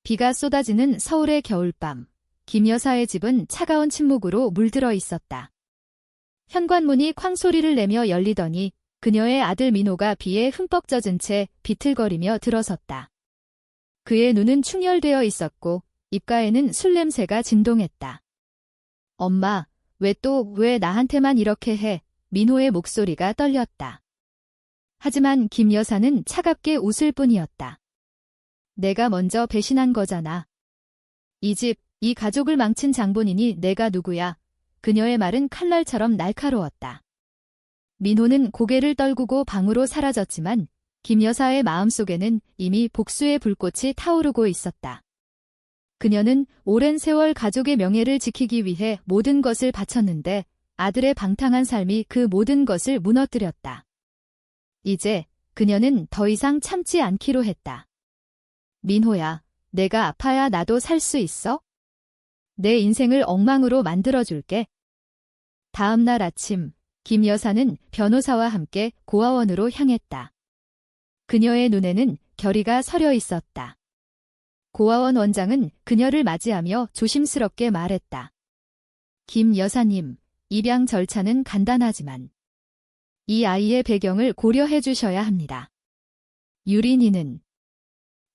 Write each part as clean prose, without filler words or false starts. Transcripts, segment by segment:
비가 쏟아지는 서울의 겨울밤. 김 여사의 집은 차가운 침묵으로 물들어 있었다. 현관문이 쾅 소리를 내며 열리더니 그녀의 아들 민호가 비에 흠뻑 젖은 채 비틀거리며 들어섰다. 그의 눈은 충혈되어 있었고 입가에는 술 냄새가 진동했다. 엄마, 왜 나한테만 이렇게 해? 민호의 목소리가 떨렸다. 하지만 김 여사는 차갑게 웃을 뿐이었다. 내가 먼저 배신한 거잖아. 이 집, 이 가족을 망친 장본인이 내가 누구야? 그녀의 말은 칼날처럼 날카로웠다. 민호는 고개를 떨구고 방으로 사라졌지만 김 여사의 마음속에는 이미 복수의 불꽃이 타오르고 있었다. 그녀는 오랜 세월 가족의 명예를 지키기 위해 모든 것을 바쳤는데 아들의 방탕한 삶이 그 모든 것을 무너뜨렸다. 이제 그녀는 더 이상 참지 않기로 했다. 민호야, 내가 아파야 나도 살 수 있어? 내 인생을 엉망으로 만들어줄게. 다음 날 아침, 김 여사는 변호사와 함께 고아원으로 향했다. 그녀의 눈에는 결의가 서려 있었다. 고아원 원장은 그녀를 맞이하며 조심스럽게 말했다. 김 여사님, 입양 절차는 간단하지만 이 아이의 배경을 고려해 주셔야 합니다. 유린이는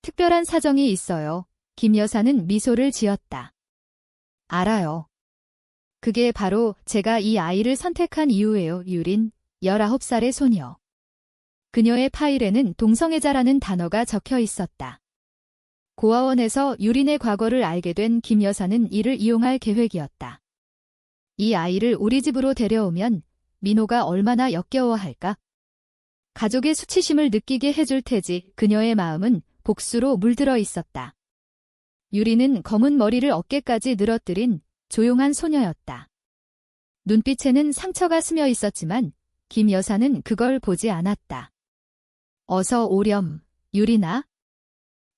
특별한 사정이 있어요. 김 여사는 미소를 지었다. 알아요. 그게 바로 제가 이 아이를 선택한 이유예요. 유린, 19살의 소녀. 그녀의 파일에는 동성애자라는 단어가 적혀 있었다. 고아원에서 유린의 과거를 알게 된 김 여사는 이를 이용할 계획이었다. 이 아이를 우리 집으로 데려오면 민호가 얼마나 역겨워할까? 가족의 수치심을 느끼게 해줄 테지. 그녀의 마음은 복수로 물들어 있었다. 유리는 검은 머리를 어깨까지 늘어뜨린 조용한 소녀였다. 눈빛에는 상처가 스며 있었지만 김 여사는 그걸 보지 않았다. 어서 오렴, 유리나.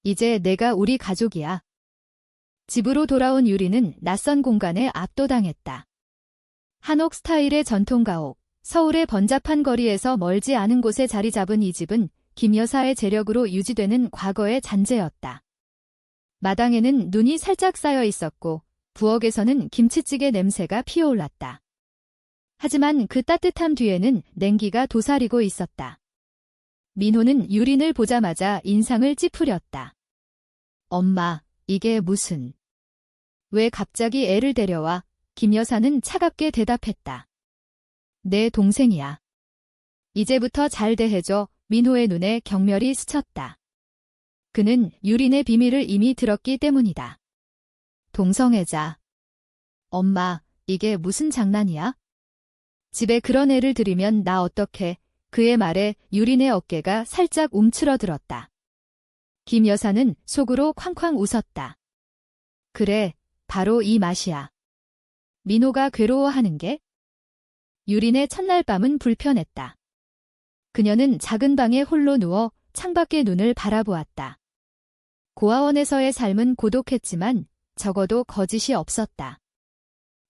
이제 내가 우리 가족이야. 집으로 돌아온 유리는 낯선 공간에 압도당했다. 한옥 스타일의 전통 가옥, 서울의 번잡한 거리에서 멀지 않은 곳에 자리 잡은 이 집은 김 여사의 재력으로 유지되는 과거의 잔재였다. 마당에는 눈이 살짝 쌓여 있었고 부엌에서는 김치찌개 냄새가 피어올랐다. 하지만 그 따뜻함 뒤에는 냉기가 도사리고 있었다. 민호는 유린을 보자마자 인상을 찌푸렸다. 엄마, 이게 무슨... 왜 갑자기 애를 데려와? 김 여사는 차갑게 대답했다. 내 동생이야. 이제부터 잘 대해줘. 민호의 눈에 경멸이 스쳤다. 그는 유린의 비밀을 이미 들었기 때문이다. 동성애자. 엄마, 이게 무슨 장난이야? 집에 그런 애를 들이면 나 어떡해? 그의 말에 유린의 어깨가 살짝 움츠러들었다. 김 여사는 속으로 쾅쾅 웃었다. 그래, 바로 이 맛이야. 민호가 괴로워하는 게? 유린의 첫날 밤은 불편했다. 그녀는 작은 방에 홀로 누워 창밖의 눈을 바라보았다. 고아원에서의 삶은 고독했지만 적어도 거짓이 없었다.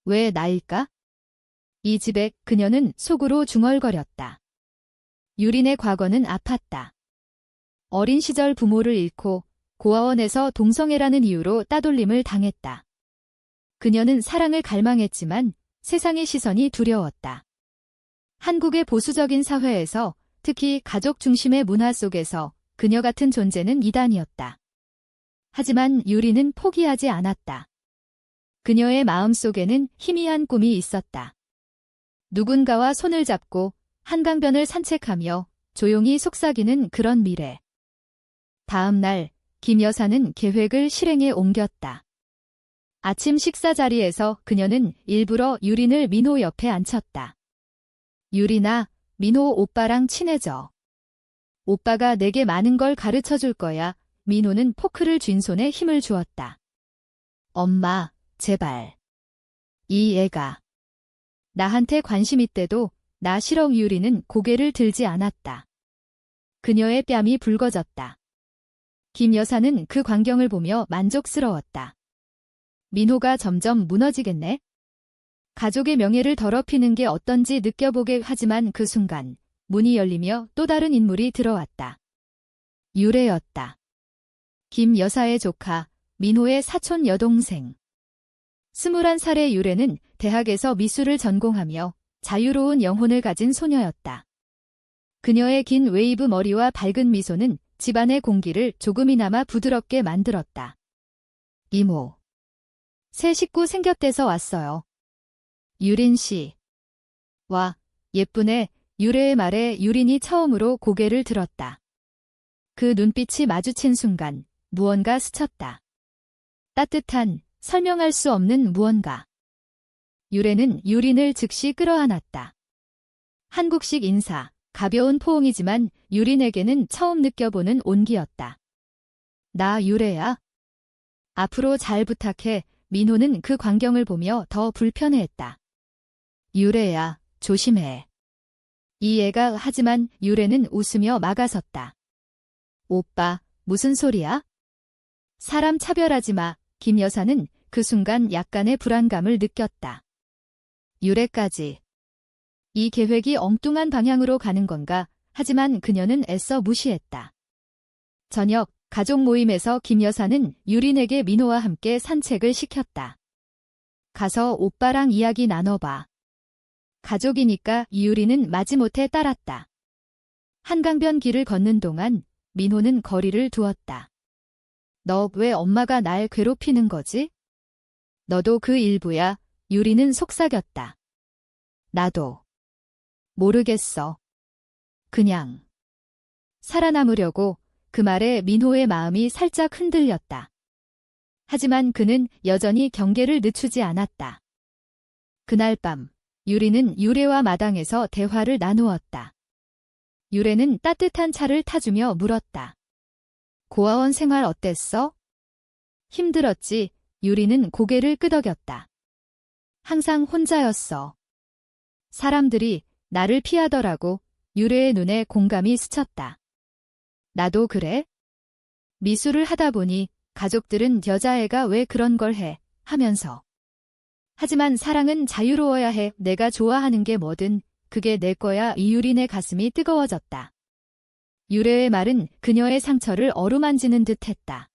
왜 나일까? 이 집에 그녀는 속으로 중얼거렸다. 유린의 과거는 아팠다. 어린 시절 부모를 잃고 고아원에서 동성애라는 이유로 따돌림을 당했다. 그녀는 사랑을 갈망했지만 세상의 시선이 두려웠다. 한국의 보수적인 사회에서 특히 가족 중심의 문화 속에서 그녀 같은 존재는 이단이었다. 하지만 유리는 포기하지 않았다. 그녀의 마음속에는 희미한 꿈이 있었다. 누군가와 손을 잡고 한강변을 산책하며 조용히 속삭이는 그런 미래. 다음 날, 김 여사는 계획을 실행에 옮겼다. 아침 식사 자리에서 그녀는 일부러 유린을 민호 옆에 앉혔다. 유린아, 민호 오빠랑 친해져. 오빠가 내게 많은 걸 가르쳐 줄 거야. 민호는 포크를 쥔 손에 힘을 주었다. 엄마, 제발. 이 애가. 나한테 관심 있대도 나 싫어. 유리는 고개를 들지 않았다. 그녀의 뺨이 붉어졌다. 김 여사는 그 광경을 보며 만족스러웠다. 민호가 점점 무너지겠네. 가족의 명예를 더럽히는 게 어떤지 느껴보게. 하지만 그 순간 문이 열리며 또 다른 인물이 들어왔다. 유래였다. 김 여사의 조카 민호의 사촌 여동생. 21살의 유래는 대학에서 미술을 전공하며 자유로운 영혼을 가진 소녀였다. 그녀의 긴 웨이브 머리와 밝은 미소는 집안의 공기를 조금이나마 부드럽게 만들었다. 이모. 새 식구 생겼대서 왔어요. 유린 씨. 와, 예쁘네. 유래의 말에 유린이 처음으로 고개를 들었다. 그 눈빛이 마주친 순간 무언가 스쳤다. 따뜻한, 설명할 수 없는 무언가. 유래는 유린을 즉시 끌어안았다. 한국식 인사, 가벼운 포옹이지만 유린에게는 처음 느껴보는 온기였다. 나 유래야. 앞으로 잘 부탁해. 민호는 그 광경을 보며 더 불편해했다. 유래야, 조심해. 이해가 하지만 유래는 웃으며 막아섰다. 오빠, 무슨 소리야? 사람 차별하지 마. 김 여사는 그 순간 약간의 불안감을 느꼈다. 유래까지. 이 계획이 엉뚱한 방향으로 가는 건가? 하지만 그녀는 애써 무시했다. 저녁, 가족 모임에서 김 여사는 유린에게 민호와 함께 산책을 시켰다. 가서 오빠랑 이야기 나눠봐. 가족이니까 유리는 마지못해 따랐다. 한강변 길을 걷는 동안 민호는 거리를 두었다. 너 왜 엄마가 날 괴롭히는 거지? 너도 그 일부야. 유리는 속삭였다. 나도. 모르겠어. 그냥. 살아남으려고. 그 말에 민호의 마음이 살짝 흔들렸다. 하지만 그는 여전히 경계를 늦추지 않았다. 그날 밤, 유리는 유래와 마당에서 대화를 나누었다. 유래는 따뜻한 차를 타주며 물었다. 고아원 생활 어땠어? 힘들었지. 유리는 고개를 끄덕였다. 항상 혼자였어. 사람들이 나를 피하더라고. 유래의 눈에 공감이 스쳤다. 나도 그래? 미술을 하다 보니 가족들은 여자애가 왜 그런 걸 해? 하면서. 하지만 사랑은 자유로워야 해. 내가 좋아하는 게 뭐든 그게 내 거야. 이유린의 가슴이 뜨거워졌다. 유래의 말은 그녀의 상처를 어루만지는 듯 했다.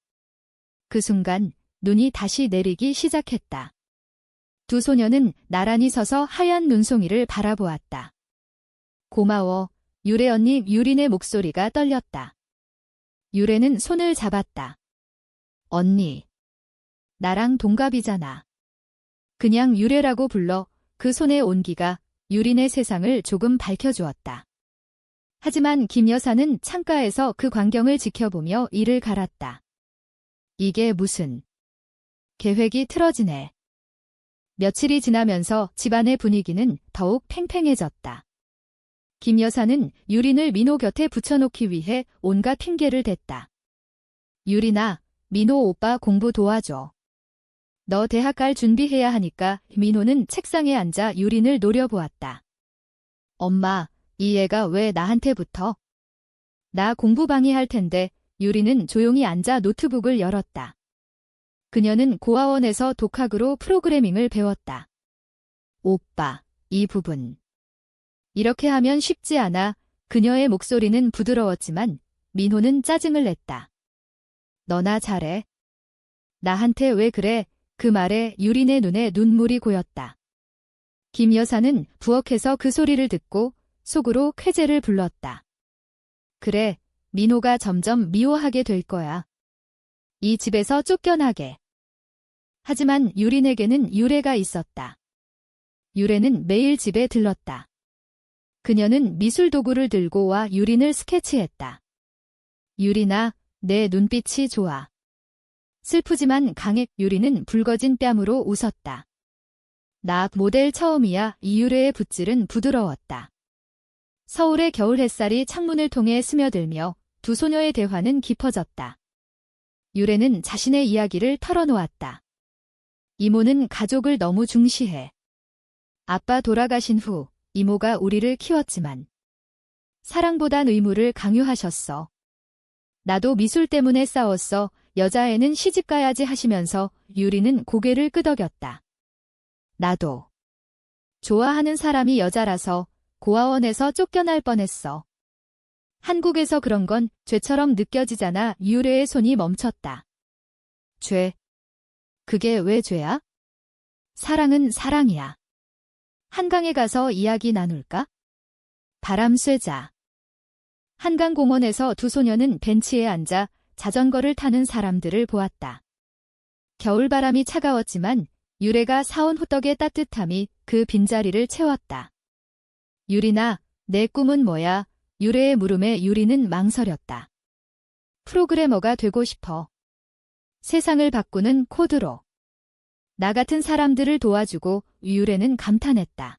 그 순간 눈이 다시 내리기 시작했다. 두 소녀는 나란히 서서 하얀 눈송이를 바라보았다. 고마워. 유래 언니. 유린의 목소리가 떨렸다. 유래는 손을 잡았다. 언니. 나랑 동갑이잖아. 그냥 유래라고 불러. 그 손의 온기가 유린의 세상을 조금 밝혀주었다. 하지만 김 여사는 창가에서 그 광경을 지켜보며 이를 갈았다. 이게 무슨. 계획이 틀어지네. 며칠이 지나면서 집안의 분위기는 더욱 팽팽해졌다. 김 여사는 유린을 민호 곁에 붙여놓기 위해 온갖 핑계를 댔다. 유린아, 민호 오빠 공부 도와줘. 너 대학 갈 준비해야 하니까. 민호는 책상에 앉아 유린을 노려보았다. 엄마, 이 애가 왜 나한테 붙어? 나 공부 방해할 텐데. 유린은 조용히 앉아 노트북을 열었다. 그녀는 고아원에서 독학으로 프로그래밍을 배웠다. 오빠, 이 부분. 이렇게 하면 쉽지 않아. 그녀의 목소리는 부드러웠지만 민호는 짜증을 냈다. 너나 잘해. 나한테 왜 그래? 그 말에 유린의 눈에 눈물이 고였다. 김 여사는 부엌에서 그 소리를 듣고 속으로 쾌재를 불렀다. 그래, 민호가 점점 미워하게 될 거야. 이 집에서 쫓겨나게. 하지만 유린에게는 유래가 있었다. 유래는 매일 집에 들렀다. 그녀는 미술 도구를 들고 와 유린을 스케치했다. 유린아, 내 눈빛이 좋아. 슬프지만 강해. 유린은 붉어진 뺨으로 웃었다. 나 모델 처음이야. 이유래의 붓질은 부드러웠다. 서울의 겨울 햇살이 창문을 통해 스며들며 두 소녀의 대화는 깊어졌다. 유래는 자신의 이야기를 털어놓았다. 이모는 가족을 너무 중시해. 아빠 돌아가신 후 이모가 우리를 키웠지만 사랑보단 의무를 강요하셨어. 나도 미술 때문에 싸웠어. 여자애는 시집가야지 하시면서 유리는 고개를 끄덕였다. 나도. 좋아하는 사람이 여자라서 고아원에서 쫓겨날 뻔했어. 한국에서 그런 건 죄처럼 느껴지잖아. 유래의 손이 멈췄다. 죄. 그게 왜 죄야? 사랑은 사랑이야. 한강에 가서 이야기 나눌까? 바람 쐬자. 한강공원에서 두 소녀는 벤치에 앉아 자전거를 타는 사람들을 보았다. 겨울바람이 차가웠지만 유래가 사온 호떡의 따뜻함이 그 빈자리를 채웠다. 유리나, 내 꿈은 뭐야? 유래의 물음에 유리는 망설였다. 프로그래머가 되고 싶어. 세상을 바꾸는 코드로. 나 같은 사람들을 도와주고 유래는 감탄했다.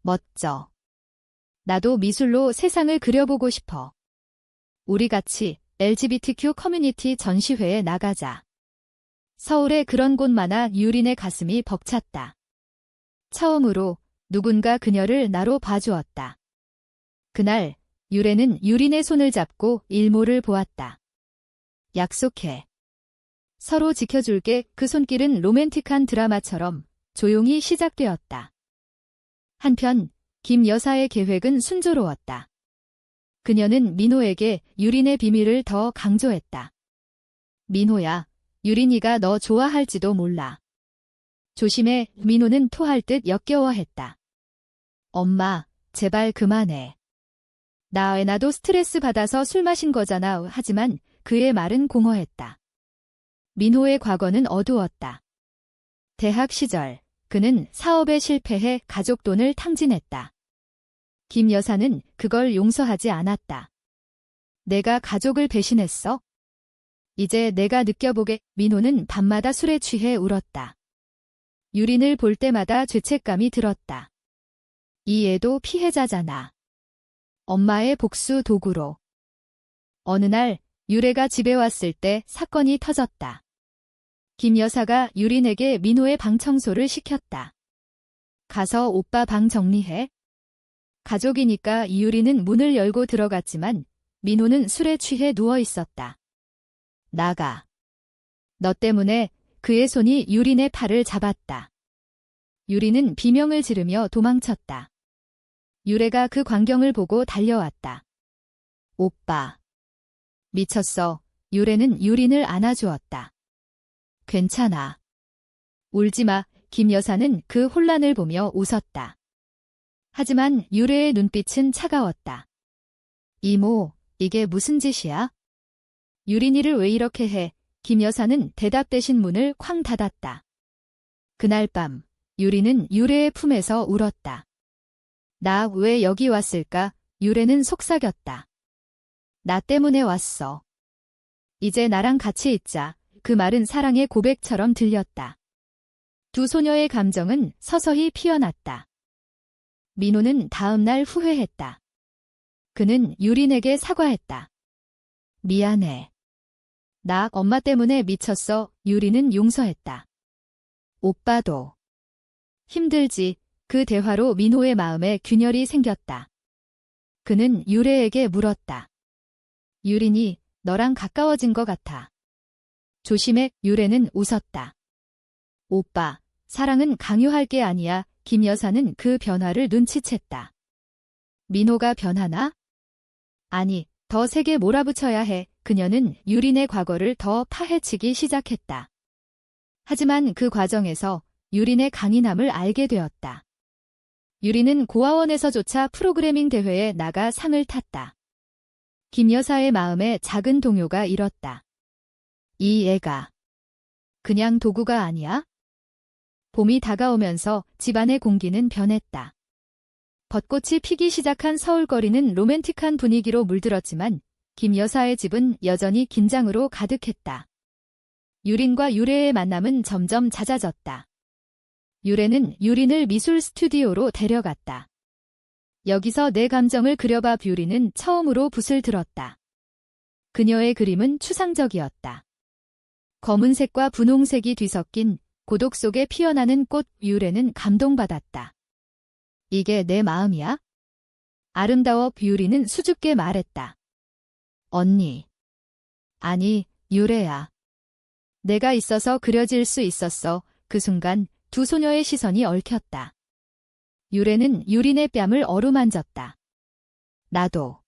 멋져. 나도 미술로 세상을 그려보고 싶어. 우리 같이 LGBTQ 커뮤니티 전시회에 나가자. 서울에 그런 곳 많아 유린의 가슴이 벅찼다. 처음으로 누군가 그녀를 나로 봐주었다. 그날 유래는 유린의 손을 잡고 일모를 보았다. 약속해. 서로 지켜줄게. 그 손길은 로맨틱한 드라마처럼 조용히 시작되었다. 한편 김 여사의 계획은 순조로웠다. 그녀는 민호에게 유린의 비밀을 더 강조했다. 민호야, 유린이가 너 좋아할지도 몰라. 조심해. 민호는 토할 듯 역겨워했다. 엄마, 제발 그만해. 나도 스트레스 받아서 술 마신 거잖아. 하지만 그의 말은 공허했다. 민호의 과거는 어두웠다. 대학 시절 그는 사업에 실패해 가족 돈을 탕진했다. 김 여사는 그걸 용서하지 않았다. 내가 가족을 배신했어? 이제 내가 느껴보게. 민호는 밤마다 술에 취해 울었다. 유린을 볼 때마다 죄책감이 들었다. 이 애도 피해자잖아. 엄마의 복수 도구로. 어느 날 유래가 집에 왔을 때 사건이 터졌다. 김 여사가 유린에게 민호의 방 청소를 시켰다. 가서 오빠 방 정리해. 가족이니까 이유리는 문을 열고 들어갔지만 민호는 술에 취해 누워 있었다. 나가. 너 때문에. 그의 손이 유린의 팔을 잡았다. 유리는 비명을 지르며 도망쳤다. 유래가 그 광경을 보고 달려왔다. 오빠. 미쳤어. 유래는 유린을 안아주었다. 괜찮아. 울지마. 김 여사는 그 혼란을 보며 웃었다. 하지만 유래의 눈빛은 차가웠다. 이모, 이게 무슨 짓이야? 유린이를 왜 이렇게 해? 김 여사는 대답 대신 문을 쾅 닫았다. 그날 밤 유리는 유래의 품에서 울었다. 나 왜 여기 왔을까? 유래는 속삭였다. 나 때문에 왔어. 이제 나랑 같이 있자. 그 말은 사랑의 고백처럼 들렸다. 두 소녀의 감정은 서서히 피어났다. 민호는 다음 날 후회했다. 그는 유린에게 사과했다. 미안해. 나 엄마 때문에 미쳤어. 유리는 용서했다. 오빠도. 힘들지. 그 대화로 민호의 마음에 균열이 생겼다. 그는 유래에게 물었다. 유린이 너랑 가까워진 것 같아. 조심해. 유래는 웃었다. 오빠, 사랑은 강요할 게 아니야. 김 여사는 그 변화를 눈치챘다. 민호가 변하나? 아니, 더 세게 몰아붙여야 해. 그녀는 유린의 과거를 더 파헤치기 시작했다. 하지만 그 과정에서 유린의 강인함을 알게 되었다. 유린은 고아원에서조차 프로그래밍 대회에 나가 상을 탔다. 김 여사의 마음에 작은 동요가 일었다. 이 애가 그냥 도구가 아니야? 봄이 다가오면서 집안의 공기는 변했다. 벚꽃이 피기 시작한 서울거리는 로맨틱한 분위기로 물들었지만 김 여사의 집은 여전히 긴장으로 가득했다. 유린과 유래의 만남은 점점 잦아졌다. 유래는 유린을 미술 스튜디오로 데려갔다. 여기서 내 감정을 그려봐. 유린은 처음으로 붓을 들었다. 그녀의 그림은 추상적이었다. 검은색과 분홍색이 뒤섞인 고독 속에 피어나는 꽃. 유래는 감동받았다. 이게 내 마음이야? 아름다워. 유리는 수줍게 말했다. 언니. 아니, 유래야. 내가 있어서 그려질 수 있었어. 그 순간 두 소녀의 시선이 얽혔다. 유래는 유린의 뺨을 어루만졌다. 나도.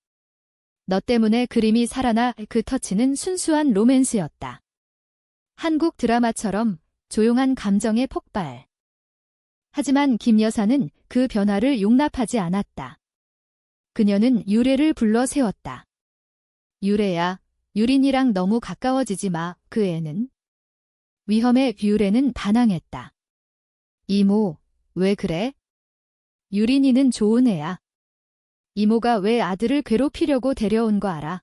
너 때문에 그림이 살아나. 그 터치는 순수한 로맨스였다. 한국 드라마처럼 조용한 감정의 폭발. 하지만 김 여사는 그 변화를 용납하지 않았다. 그녀는 유래를 불러 세웠다. 유래야, 유린이랑 너무 가까워지지 마, 그 애는. 위험에 유래는 반항했다. 이모, 왜 그래? 유린이는 좋은 애야. 이모가 왜 아들을 괴롭히려고 데려온 거 알아?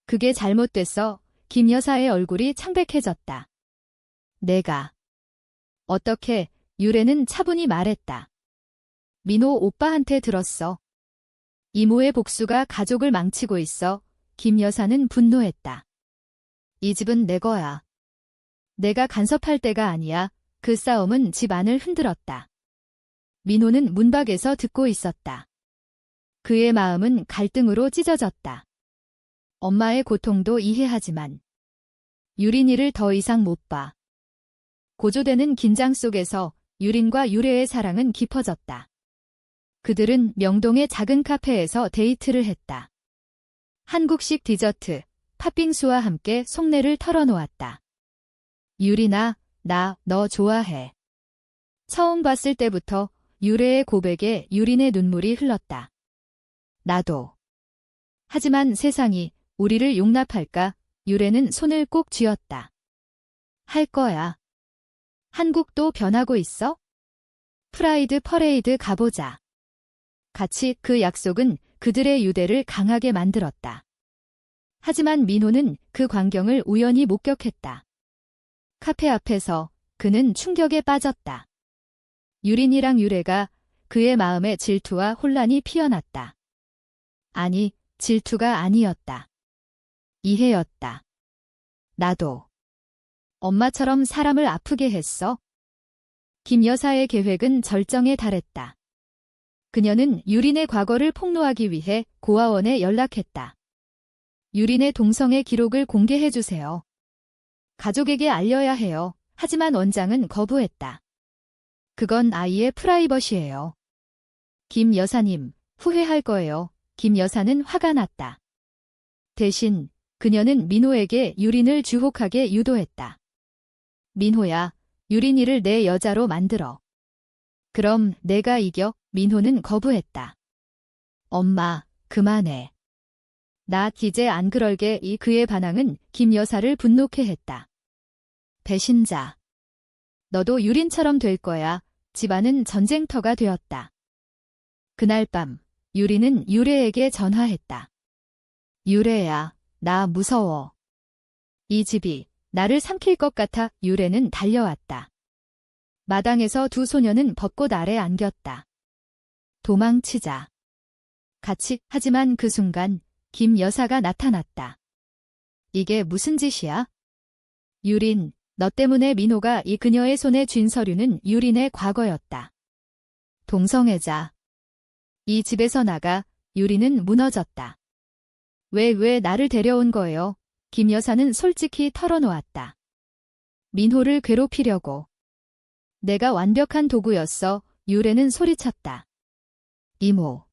그게 잘못됐어. 김 여사의 얼굴이 창백해졌다. 내가. 어떻게, 유래는 차분히 말했다. 민호 오빠한테 들었어. 이모의 복수가 가족을 망치고 있어. 김 여사는 분노했다. 이 집은 내 거야. 내가 간섭할 때가 아니야. 그 싸움은 집안을 흔들었다. 민호는 문 밖에서 듣고 있었다. 그의 마음은 갈등으로 찢어졌다. 엄마의 고통도 이해하지만 유린이를 더 이상 못 봐. 고조되는 긴장 속에서 유린과 유래의 사랑은 깊어졌다. 그들은 명동의 작은 카페에서 데이트를 했다. 한국식 디저트, 팥빙수와 함께 속내를 털어놓았다. 유린아, 나 너 좋아해. 처음 봤을 때부터 유래의 고백에 유린의 눈물이 흘렀다. 나도. 하지만 세상이 우리를 용납할까? 유래는 손을 꼭 쥐었다. 할 거야. 한국도 변하고 있어? 프라이드 퍼레이드 가보자. 같이 그 약속은 그들의 유대를 강하게 만들었다. 하지만 민호는 그 광경을 우연히 목격했다. 카페 앞에서 그는 충격에 빠졌다. 유린이랑 유래가 그의 마음에 질투와 혼란이 피어났다. 아니, 질투가 아니었다. 이해였다. 나도. 엄마처럼 사람을 아프게 했어. 김 여사의 계획은 절정에 달했다. 그녀는 유린의 과거를 폭로하기 위해 고아원에 연락했다. 유린의 동성애 기록을 공개해주세요. 가족에게 알려야 해요. 하지만 원장은 거부했다. 그건 아이의 프라이버시예요. 김 여사님, 후회할 거예요. 김 여사는 화가 났다. 대신 그녀는 민호에게 유린을 주혹하게 유도했다. 민호야, 유린이를 내 여자로 만들어. 그럼 내가 이겨. 민호는 거부했다. 엄마, 그만해. 나 이제 안 그럴게. 이 그의 반항은 김 여사를 분노케 했다. 배신자. 너도 유린처럼 될 거야. 집안은 전쟁터가 되었다. 그날 밤, 유린은 유래에게 전화했다. 유래야, 나 무서워. 이 집이 나를 삼킬 것 같아. 유래는 달려왔다. 마당에서 두 소녀는 벚꽃 아래 안겼다. 도망치자. 같이. 하지만 그 순간 김 여사가 나타났다. 이게 무슨 짓이야? 유린, 너 때문에 민호가 이 그녀의 손에 쥔 서류는 유린의 과거였다. 동성애자. 이 집에서 나가. 유린은 무너졌다. 왜 나를 데려온 거예요? 김 여사는 솔직히 털어놓았다. 민호를 괴롭히려고. 내가 완벽한 도구였어. 유래는 소리쳤다. 이모.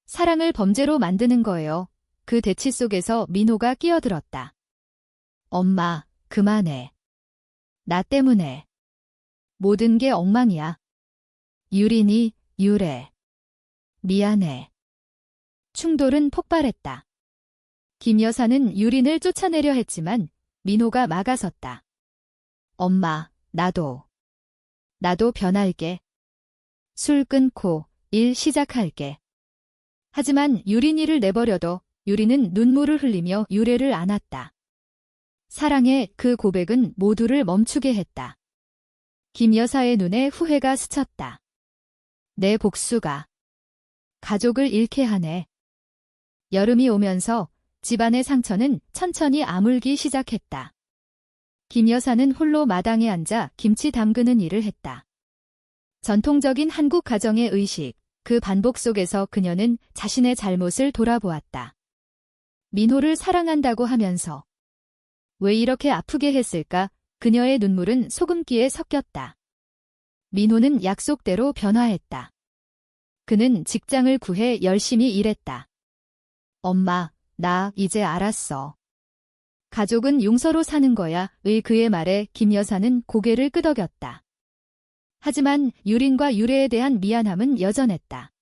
사랑을 범죄로 만드는 거예요. 그 대치 속에서 민호가 끼어들었다. 엄마, 그만해. 나 때문에. 모든 게 엉망이야. 유린이, 유래. 미안해. 충돌은 폭발했다. 김 여사는 유린을 쫓아내려 했지만 민호가 막아섰다. 엄마, 나도 변할게. 술 끊고 일 시작할게. 하지만 유린이를 내버려둬. 유린은 눈물을 흘리며 유래를 안았다. 사랑의 그 고백은 모두를 멈추게 했다. 김 여사의 눈에 후회가 스쳤다. 내 복수가 가족을 잃게 하네. 여름이 오면서 집안의 상처는 천천히 아물기 시작했다. 김 여사는 홀로 마당에 앉아 김치 담그는 일을 했다. 전통적인 한국 가정의 의식, 그 반복 속에서 그녀는 자신의 잘못을 돌아보았다. 민호를 사랑한다고 하면서 왜 이렇게 아프게 했을까? 그녀의 눈물은 소금기에 섞였다. 민호는 약속대로 변화했다. 그는 직장을 구해 열심히 일했다. 엄마, 나 이제 알았어. 가족은 용서로 사는 거야. 의 그의 말에 김 여사는 고개를 끄덕였다. 하지만 유린과 유래에 대한 미안함은 여전했다.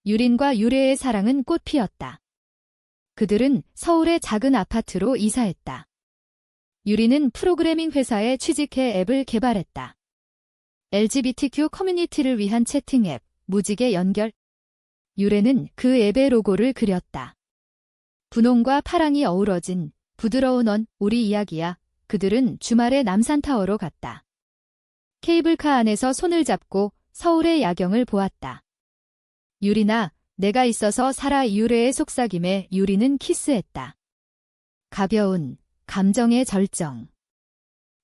유린과 유래의 사랑은 꽃피었다. 그들은 서울의 작은 아파트로 이사했다. 유리는 프로그래밍 회사에 취직해 앱을 개발했다. LGBTQ 커뮤니티를 위한 채팅 앱, 무지개 연결. 유래는 그 앱의 로고를 그렸다. 분홍과 파랑이 어우러진 부드러운 우리 이야기야. 그들은 주말에 남산타워로 갔다. 케이블카 안에서 손을 잡고 서울의 야경을 보았다. 유리나, 내가 있어서 살아. 유래의 속삭임에 유리는 키스했다. 가벼운 감정의 절정.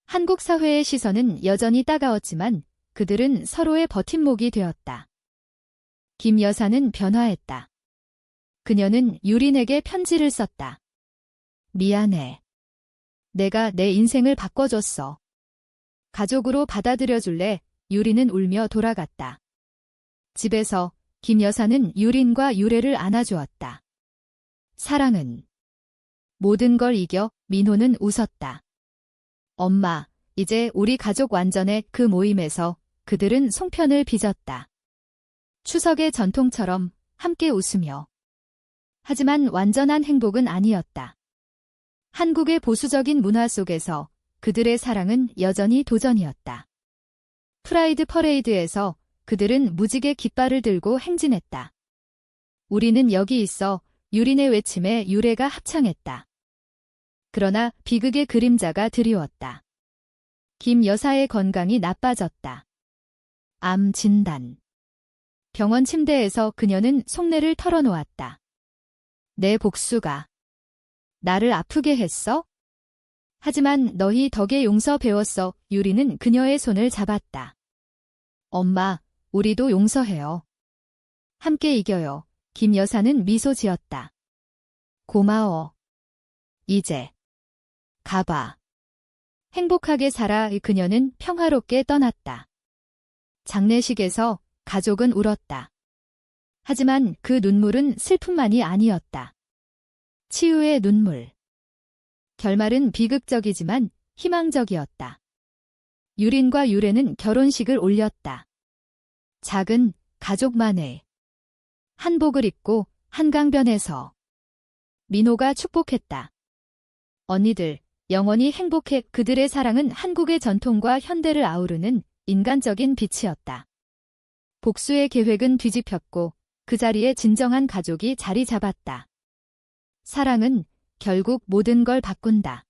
한국 사회의 시선은 여전히 따가웠지만 그들은 서로의 버팀목이 되었다. 김 여사는 변화했다. 그녀는 유린에게 편지를 썼다. 미안해. 내가 내 인생을 바꿔줬어. 가족으로 받아들여줄래? 유린은 울며 돌아갔다. 집에서 김 여사는 유린과 유래를 안아주었다. 사랑은 모든 걸 이겨. 민호는 웃었다. 엄마, 이제 우리 가족 완전해. 그 모임에서 그들은 송편을 빚었다. 추석의 전통처럼 함께 웃으며. 하지만 완전한 행복은 아니었다. 한국의 보수적인 문화 속에서 그들의 사랑은 여전히 도전이었다. 프라이드 퍼레이드에서 그들은 무지개 깃발을 들고 행진했다. 우리는 여기 있어. 유린의 외침에 유래가 합창했다. 그러나 비극의 그림자가 드리웠다. 김 여사의 건강이 나빠졌다. 암 진단. 병원 침대에서 그녀는 속내를 털어놓았다. 내 복수가 나를 아프게 했어? 하지만 너희 덕에 용서 배웠어. 유리는 그녀의 손을 잡았다. 엄마, 우리도 용서해요. 함께 이겨요. 김 여사는 미소 지었다. 고마워. 이제 가봐. 행복하게 살아. 그녀는 평화롭게 떠났다. 장례식에서 가족은 울었다. 하지만 그 눈물은 슬픔만이 아니었다. 치유의 눈물. 결말은 비극적이지만 희망적이었다. 유린과 유래는 결혼식을 올렸다. 작은 가족만의 한복을 입고 한강변에서 민호가 축복했다. 언니들, 영원히 행복해. 그들의 사랑은 한국의 전통과 현대를 아우르는 인간적인 빛이었다. 복수의 계획은 뒤집혔고 그 자리에 진정한 가족이 자리 잡았다. 사랑은 결국 모든 걸 바꾼다.